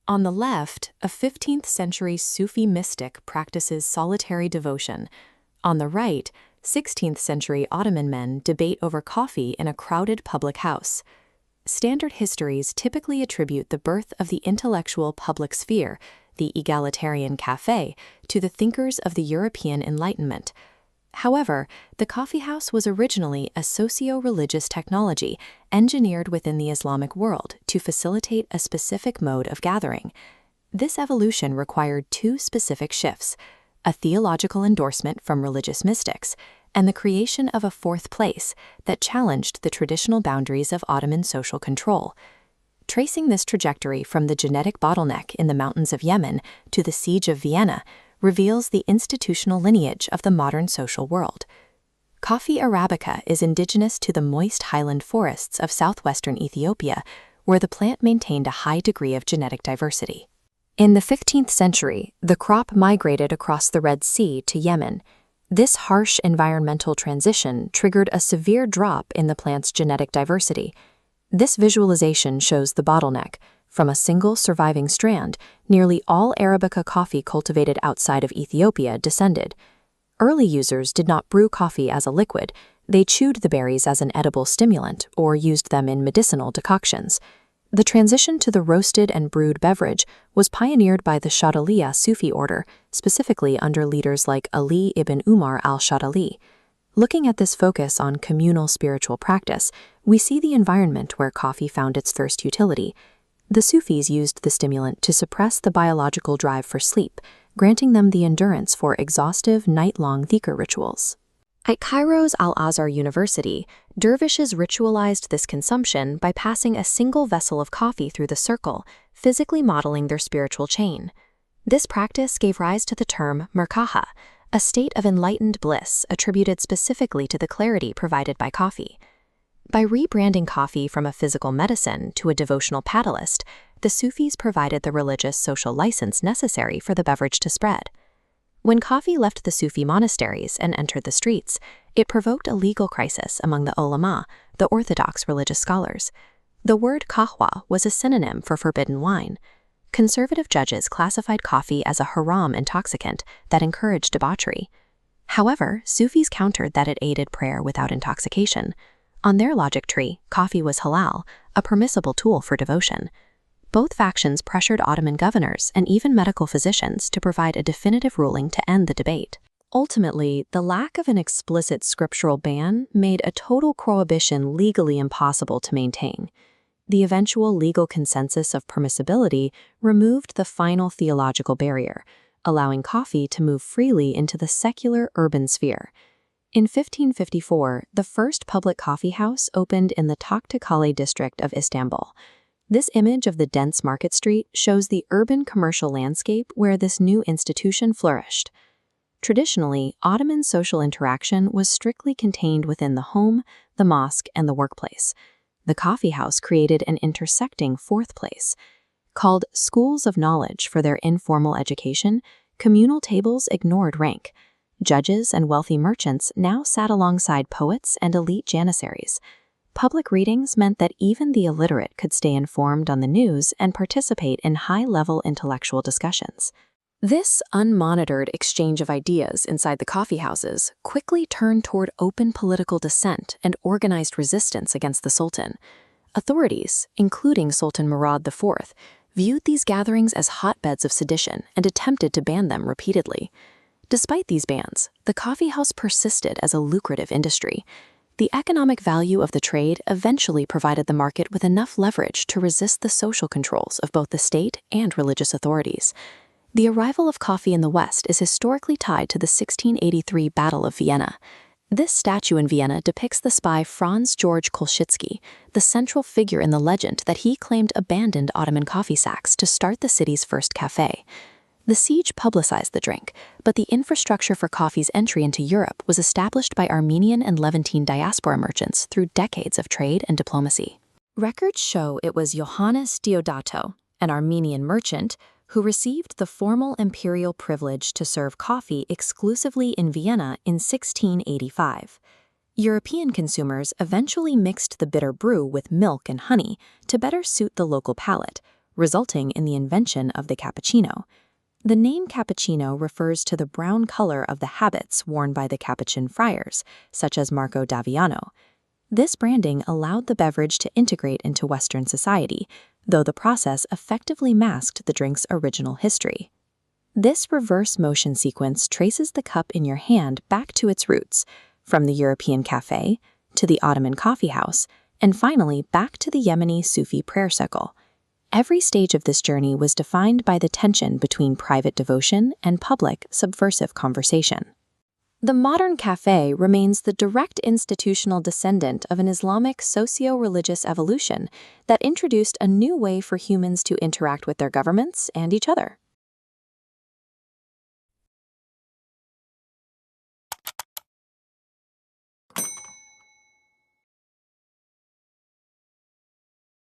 On the left, a 15th-century Sufi mystic practices solitary devotion. On the right, 16th-century Ottoman men debate over coffee in a crowded public house. Standard histories typically attribute the birth of the intellectual public sphere, the egalitarian café, to the thinkers of the European Enlightenment. However, the coffeehouse was originally a socio-religious technology engineered within the Islamic world to facilitate a specific mode of gathering. This evolution required two specific shifts: a theological endorsement from religious mystics, and the creation of a fourth place that challenged the traditional boundaries of Ottoman social control. Tracing this trajectory from the genetic bottleneck in the mountains of Yemen to the siege of Vienna reveals the institutional lineage of the modern social world. Coffee Arabica is indigenous to the moist highland forests of southwestern Ethiopia, where the plant maintained a high degree of genetic diversity. In the 15th century, the crop migrated across the Red Sea to Yemen. This harsh environmental transition triggered a severe drop in the plant's genetic diversity. This visualization shows the bottleneck. From a single surviving strand, nearly all Arabica coffee cultivated outside of Ethiopia descended. Early users did not brew coffee as a liquid. They chewed the berries as an edible stimulant or used them in medicinal decoctions. The transition to the roasted and brewed beverage was pioneered by the Shadaliya Sufi order, specifically under leaders like Ali ibn Umar al-Shadali. Looking at this focus on communal spiritual practice, we see the environment where coffee found its thirst utility. The Sufis used the stimulant to suppress the biological drive for sleep, granting them the endurance for exhaustive night-long dhikr rituals. At Cairo's Al-Azhar University, dervishes ritualized this consumption by passing a single vessel of coffee through the circle, physically modeling their spiritual chain. This practice gave rise to the term merkaha, a state of enlightened bliss attributed specifically to the clarity provided by coffee. By rebranding coffee from a physical medicine to a devotional catalyst, the Sufis provided the religious social license necessary for the beverage to spread. When coffee left the Sufi monasteries and entered the streets, it provoked a legal crisis among the ulama, the orthodox religious scholars. The word kahwa was a synonym for forbidden wine. Conservative judges classified coffee as a haram intoxicant that encouraged debauchery. However, Sufis countered that it aided prayer without intoxication. On their logic tree, coffee was halal, a permissible tool for devotion. Both factions pressured Ottoman governors and even medical physicians to provide a definitive ruling to end the debate. Ultimately, the lack of an explicit scriptural ban made a total prohibition legally impossible to maintain. The eventual legal consensus of permissibility removed the final theological barrier, allowing coffee to move freely into the secular urban sphere. In 1554, the first public coffee house opened in the Tahtakale district of Istanbul. This image of the dense market street shows the urban commercial landscape where this new institution flourished. Traditionally, Ottoman social interaction was strictly contained within the home, the mosque, and the workplace. The coffee house created an intersecting fourth place. Called schools of knowledge for their informal education, communal tables ignored rank. Judges and wealthy merchants now sat alongside poets and elite janissaries. Public readings meant that even the illiterate could stay informed on the news and participate in high-level intellectual discussions. This unmonitored exchange of ideas inside the coffeehouses quickly turned toward open political dissent and organized resistance against the Sultan. Authorities, including Sultan Murad IV, viewed these gatherings as hotbeds of sedition and attempted to ban them repeatedly. Despite these bans, the coffeehouse persisted as a lucrative industry. The economic value of the trade eventually provided the market with enough leverage to resist the social controls of both the state and religious authorities. The arrival of coffee in the West is historically tied to the 1683 Battle of Vienna. This statue in Vienna depicts the spy Franz Georg Kolschitsky, the central figure in the legend that he claimed abandoned Ottoman coffee sacks to start the city's first café. The siege publicized the drink, but the infrastructure for coffee's entry into Europe was established by Armenian and Levantine diaspora merchants through decades of trade and diplomacy. Records show it was Johannes Diodato, an Armenian merchant, who received the formal imperial privilege to serve coffee exclusively in Vienna in 1685. European consumers eventually mixed the bitter brew with milk and honey to better suit the local palate, resulting in the invention of the cappuccino. The name cappuccino refers to the brown color of the habits worn by the Capuchin friars, such as Marco d'Aviano. This branding allowed the beverage to integrate into Western society, though the process effectively masked the drink's original history. This reverse motion sequence traces the cup in your hand back to its roots, from the European cafe to the Ottoman coffeehouse, and finally back to the Yemeni Sufi prayer circle. Every stage of this journey was defined by the tension between private devotion and public, subversive conversation. The modern cafe remains the direct institutional descendant of an Islamic socio-religious evolution that introduced a new way for humans to interact with their governments and each other.